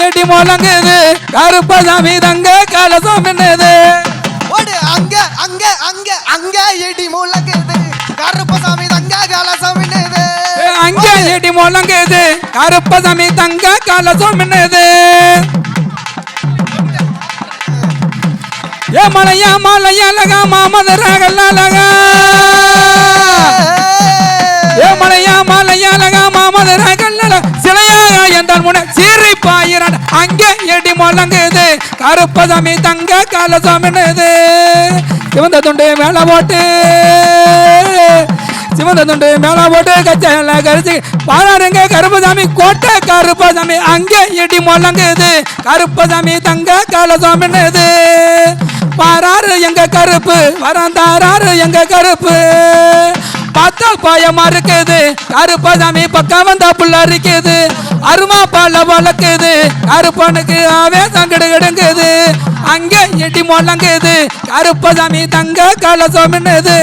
eddy முழங்குது Karuppasamy தங்க கலசம் என்னது அங்க அங்க அங்க அங்க எடி முழங்குது கருப்பசாமி தங்க கலசம் என்னது அங்க எடி முழங்குது கருப்பசாமி தங்க கலசம் என்னது ஏ மலையா மலையழகா மாமதரகல்லழகா ஏ மலையா மலையழகா மாமதரகல்லழ சிலையாக என்றால் முன்ன சிரிப்பாயிரன் அங்கே எடி முழங்குது கருப்பசாமி தங்க கலசம் என்னது சிவந்த துண்டு மேல போட்டு சிவந்த துண்டு மேல போட்டு கச்சையில கரிச்சு பாருங்க கருப்பசாமி கோட்டை கருப்பசாமி அங்கே எடி முழங்குது கருப்பசாமி தங்க கலசம் என்னது பாராரு எங்க கருப்பு வரந்தாராரு எங்க கருப்பு பார்த்தா பாயமா இருக்குது கருப்பசாமி பக்கம் வந்தா புள்ள இருக்குது அருமா பால வளர்க்குது கருப்பனுக்கு ஆவேசம் கிடுகிடுங்குது அங்கே எடி முழங்குது கருப்பசாமி தங்க கலசம் என்னது